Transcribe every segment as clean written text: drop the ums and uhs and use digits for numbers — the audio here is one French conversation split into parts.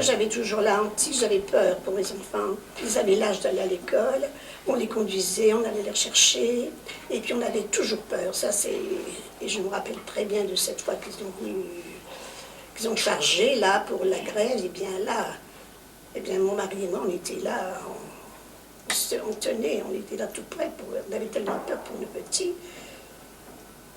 j'avais toujours la hantise, j'avais peur pour mes enfants. Ils avaient l'âge d'aller à l'école, on les conduisait, on allait les rechercher, et puis on avait toujours peur. Ça, c'est... Et je me rappelle très bien de cette fois qu'ils ont chargé là pour la grève, et bien là, eh bien mon mari et moi, on était là, on tenait, on était là tout près, on avait tellement peur pour nos petits.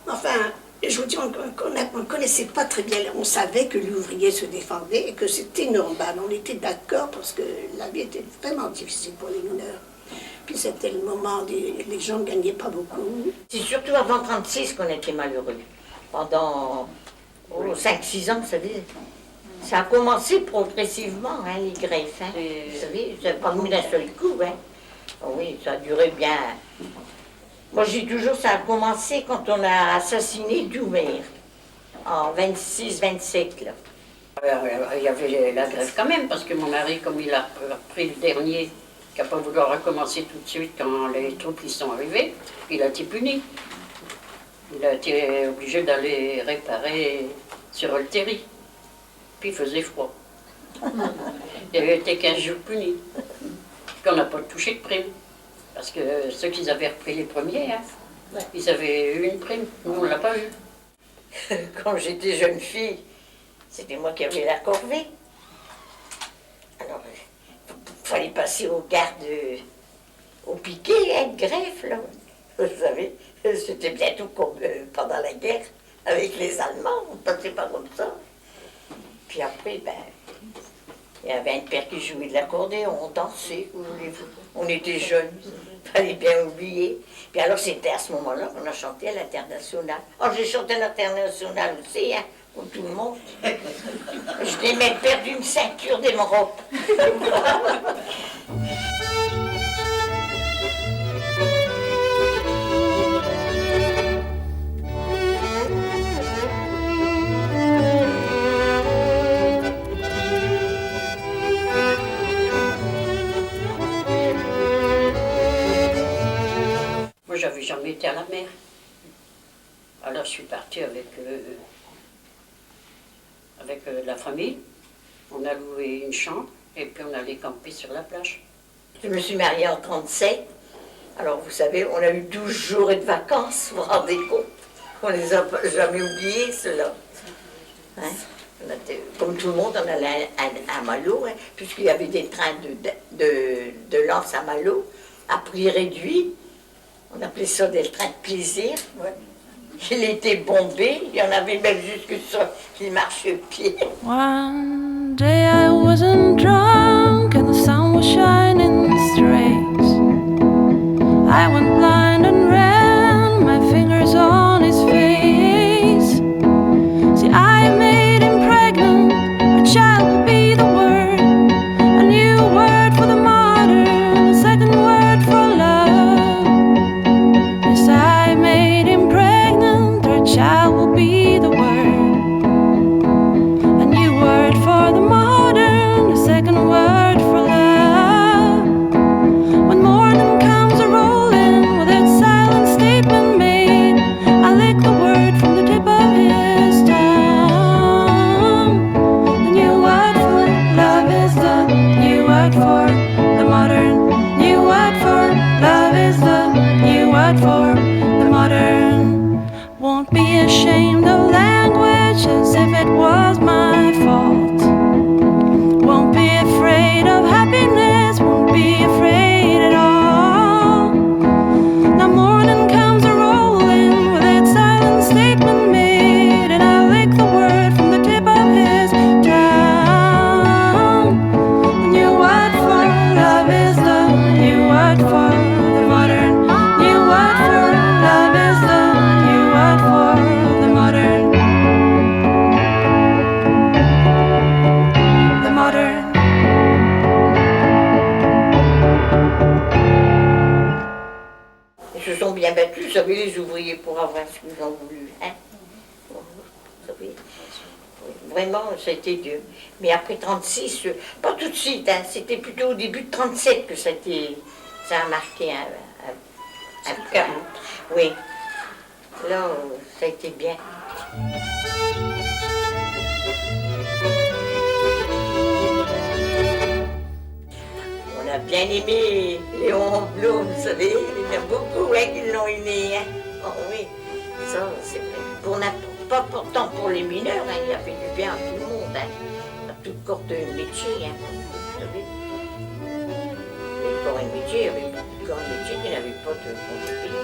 Enfin, je vous dis, on ne connaissait pas très bien, on savait que l'ouvrier se défendait et que c'était normal, on était d'accord parce que la vie était vraiment difficile pour les mineurs. Puis c'était le moment, les gens ne gagnaient pas beaucoup. C'est surtout avant 1936 qu'on était malheureux. Pendant 5-6 ans, vous savez, ça a commencé progressivement, hein, les greffes. Hein. Vous savez, ça n'a pas mis d'un seul coup. Hein. Oh oui, ça a duré bien. Moi, je dis toujours, ça a commencé quand on a assassiné Doumer, en 26-27, là. Il y avait la grève quand même, parce que mon mari, comme il a pris le dernier, qui n'a pas voulu recommencer tout de suite quand les troupes y sont arrivées, il a été puni. Il a été obligé d'aller réparer sur Olteri. Puis il faisait froid. Il avait été 15 jours puni. Qu'on n'a pas touché de prime. Parce que ceux qui avaient repris les premiers, hein, ils avaient eu une prime. Nous, on ne l'a pas eu. Quand j'étais jeune fille, c'était moi qui avais la corvée. Alors, il fallait passer aux gardes, au piquet, hein, de greffe, là. Vous savez, c'était bientôt comme pendant la guerre, avec les Allemands, on ne passait pas comme ça. Puis après, ben, il y avait un père qui jouait de l'accordéon, on dansait, on était jeunes, il fallait bien oublier. Puis alors c'était à ce moment-là qu'on a chanté à l'Internationale. Oh, j'ai chanté à l'Internationale aussi, hein, comme tout le monde. Je n'ai même perdu une ceinture d'émeraude. Moi, j'avais jamais été à la mer. Alors, je suis partie avec la famille. On a loué une chambre et puis on allait camper sur la plage. Je me suis mariée en 1937. Alors, vous savez, on a eu 12 jours de vacances, vous vous rendez compte? On ne les a jamais oubliés, ceux-là. Hein? Comme tout le monde, on allait à Malo, hein, puisqu'il y avait des trains de Lens à Malo, à prix réduit. On appelait ça des trains de plaisir. Ouais. Il était bombé, il y en avait même jusque ça qui marchaient pied. One day I wasn't drunk and the sun was shining straight. I went blind and ran my fingers on his face. See, I made him pregnant, a child will be the word. A new word for the modern, a second word for love. Yes, I made him pregnant, a child will be the word. A new word for the modern, a second word for love. When morning comes a-rolling with its silent statement made, I lick the word from the tip of his tongue. The new word for love is the new word for the modern. New word for love is the new word for the modern. Won't be ashamed of language as if it was my fault. Won't be afraid of happiness, won't be afraid at all. Now morning comes a-rolling with its silent statement made, and I lick the word from the tip of his tongue. The new word for love is the new word for the modern. New word for love is the new word for the modern. The modern. Ils se sont bien battus, vous savez, les ouvriers, pour avoir ce qu'ils ont voulu. Hein? Vous savez, oui, vraiment, ça a été dur. Mais après 1936, pas tout de suite, hein, c'était plutôt au début de 1937 que ça a marqué un cas. Oui. Là, ça a été bien. bien aimé Léon Blum, vous savez, il y en a beaucoup qui l'ont aimé. Hein. Oh oui, ça c'est vrai. Pas pourtant pour les mineurs, hein, il a fait du bien à tout le monde, hein, à toute corps de métier. Hein, vous savez. Les corps et métiers, il y avait beaucoup de corps et métiers qui n'avaient pas de congé payé.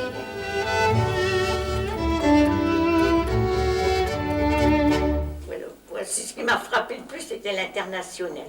Voilà, voici ce qui m'a frappé le plus, c'était l'international.